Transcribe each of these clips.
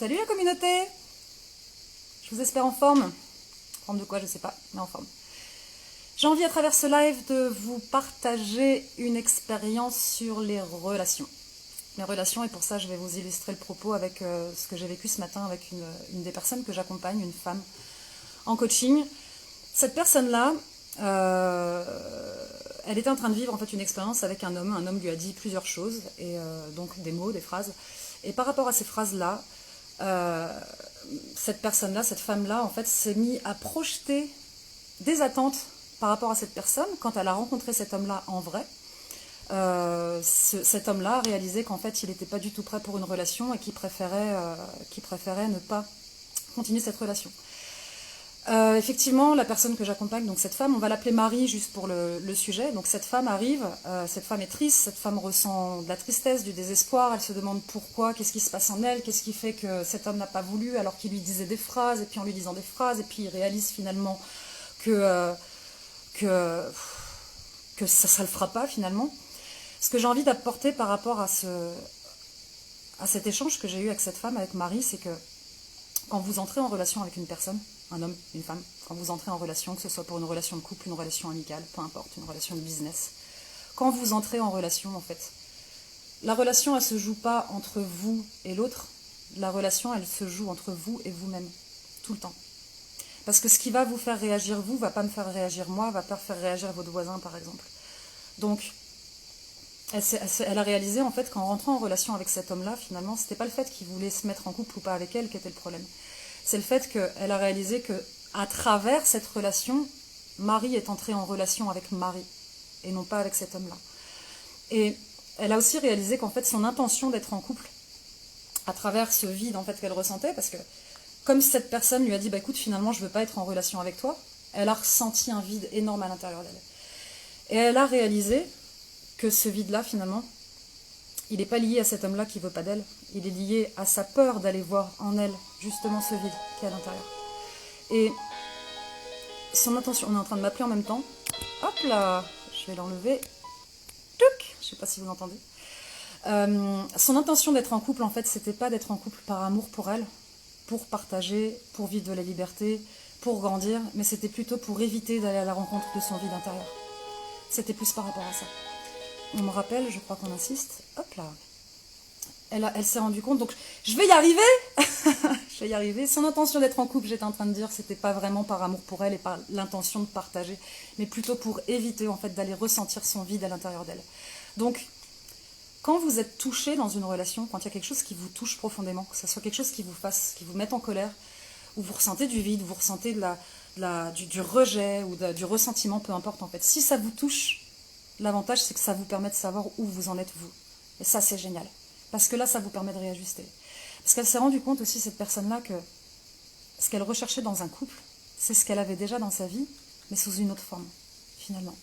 Salut la communauté! Je vous espère en forme. En forme de quoi, je sais pas, mais en forme. J'ai envie à travers ce live de vous partager une expérience sur les relations. Les relations, et pour ça je vais vous illustrer le propos avec ce que j'ai vécu ce matin avec une des personnes que j'accompagne, une femme en coaching. Cette personne-là, elle était en train de vivre en fait une expérience avec un homme. Un homme lui a dit plusieurs choses, et donc des mots, des phrases. Et par rapport à ces phrases-là, cette personne-là, cette femme-là, en fait, s'est mise à projeter des attentes par rapport à cette personne. Quand elle a rencontré cet homme-là en vrai, cet homme-là a réalisé qu'en fait, il n'était pas du tout prêt pour une relation et qu'il préférait ne pas continuer cette relation. Effectivement, la personne que j'accompagne, donc cette femme, on va l'appeler Marie juste pour le sujet. Donc cette femme arrive, cette femme est triste, cette femme ressent de la tristesse, du désespoir, elle se demande pourquoi, qu'est-ce qui se passe en elle, qu'est-ce qui fait que cet homme n'a pas voulu alors qu'il lui disait des phrases, et puis en lui disant des phrases, et puis il réalise finalement que ça le fera pas finalement. Ce que j'ai envie d'apporter par rapport à cet échange que j'ai eu avec cette femme, avec Marie, c'est que quand vous entrez en relation avec une personne, un homme, une femme, quand vous entrez en relation, que ce soit pour une relation de couple, une relation amicale, peu importe, une relation de business, quand vous entrez en relation, en fait, la relation, elle ne se joue pas entre vous et l'autre, la relation, elle se joue entre vous et vous-même, tout le temps. Parce que ce qui va vous faire réagir vous, va pas me faire réagir moi, va pas faire réagir votre voisin, par exemple. Donc, elle a réalisé, en fait, qu'en rentrant en relation avec cet homme-là, finalement, c'était pas le fait qu'il voulait se mettre en couple ou pas avec elle qui était le problème. C'est le fait qu'elle a réalisé qu'à travers cette relation, Marie est entrée en relation avec Marie, et non pas avec cet homme-là. Et elle a aussi réalisé qu'en fait, son intention d'être en couple, à travers ce vide en fait, qu'elle ressentait, parce que comme cette personne lui a dit, bah, écoute, finalement, je veux pas être en relation avec toi, elle a ressenti un vide énorme à l'intérieur d'elle. Et elle a réalisé que ce vide-là, finalement, il n'est pas lié à cet homme-là qui ne veut pas d'elle, il est lié à sa peur d'aller voir en elle justement ce vide qui est à l'intérieur. Et son intention, on est en train de m'appeler en même temps, hop là, je vais l'enlever, touc, je ne sais pas si vous l'entendez. Son intention d'être en couple, en fait, c'était pas d'être en couple par amour pour elle, pour partager, pour vivre de la liberté, pour grandir, mais c'était plutôt pour éviter d'aller à la rencontre de son vide intérieur. C'était plus par rapport à ça. On me rappelle, je crois qu'on insiste. Hop là. Elle s'est rendue compte. Donc, je vais y arriver. Je vais y arriver. Son intention d'être en couple, j'étais en train de dire, c'était pas vraiment par amour pour elle et par l'intention de partager, mais plutôt pour éviter, en fait, d'aller ressentir son vide à l'intérieur d'elle. Donc, quand vous êtes touché dans une relation, quand il y a quelque chose qui vous touche profondément, que ce soit quelque chose qui vous mette en colère, ou vous ressentez du vide, vous ressentez du rejet ou du ressentiment, peu importe, en fait. Si ça vous touche, l'avantage, c'est que ça vous permet de savoir où vous en êtes, vous. Et ça, c'est génial. Parce que là, ça vous permet de réajuster. Parce qu'elle s'est rendue compte aussi, cette personne-là, que ce qu'elle recherchait dans un couple, c'est ce qu'elle avait déjà dans sa vie, mais sous une autre forme, finalement.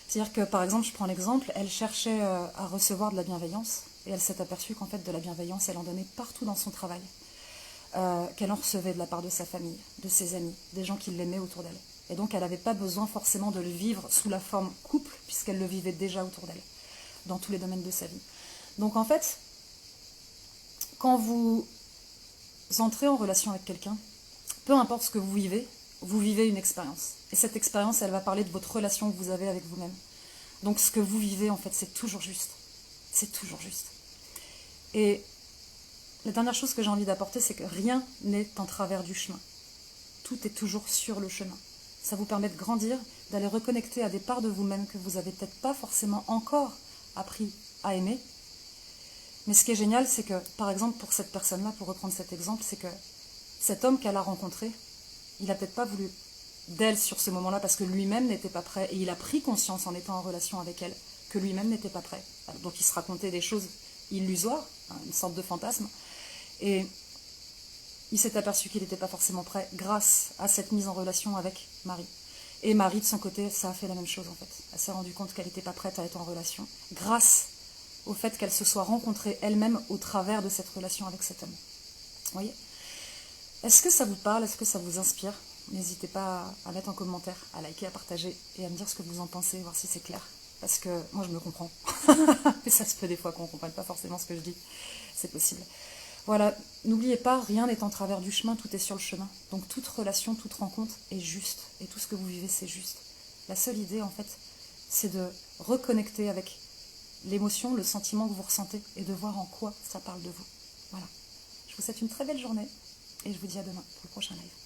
C'est-à-dire que, par exemple, je prends l'exemple, elle cherchait à recevoir de la bienveillance, et elle s'est aperçue qu'en fait, de la bienveillance, elle en donnait partout dans son travail. Qu'elle en recevait de la part de sa famille, de ses amis, des gens qui l'aimaient autour d'elle. Et donc, elle n'avait pas besoin forcément de le vivre sous la forme couple, puisqu'elle le vivait déjà autour d'elle, dans tous les domaines de sa vie. Donc, en fait, quand vous entrez en relation avec quelqu'un, peu importe ce que vous vivez une expérience. Et cette expérience, elle va parler de votre relation que vous avez avec vous-même. Donc, ce que vous vivez, en fait, c'est toujours juste. C'est toujours juste. Et la dernière chose que j'ai envie d'apporter, c'est que rien n'est en travers du chemin. Tout est toujours sur le chemin. Ça vous permet de grandir, d'aller reconnecter à des parts de vous-même que vous n'avez peut-être pas forcément encore appris à aimer. Mais ce qui est génial, c'est que, par exemple, pour cette personne-là, pour reprendre cet exemple, c'est que cet homme qu'elle a rencontré, il n'a peut-être pas voulu d'elle sur ce moment-là parce que lui-même n'était pas prêt. Et il a pris conscience en étant en relation avec elle que lui-même n'était pas prêt. Donc il se racontait des choses illusoires, une sorte de fantasme. Et il s'est aperçu qu'il n'était pas forcément prêt grâce à cette mise en relation avec Marie. Et Marie, de son côté, ça a fait la même chose en fait. Elle s'est rendue compte qu'elle n'était pas prête à être en relation grâce au fait qu'elle se soit rencontrée elle-même au travers de cette relation avec cet homme. Vous voyez ? Est-ce que ça vous parle ? Est-ce que ça vous inspire ? N'hésitez pas à mettre en commentaire, à liker, à partager et à me dire ce que vous en pensez, voir si c'est clair. Parce que moi, je me comprends. Mais ça se peut des fois qu'on ne comprenne pas forcément ce que je dis. C'est possible. Voilà, n'oubliez pas, rien n'est en travers du chemin, tout est sur le chemin. Donc toute relation, toute rencontre est juste. Et tout ce que vous vivez, c'est juste. La seule idée, en fait, c'est de reconnecter avec l'émotion, le sentiment que vous ressentez et de voir en quoi ça parle de vous. Voilà. Je vous souhaite une très belle journée et je vous dis à demain pour le prochain live.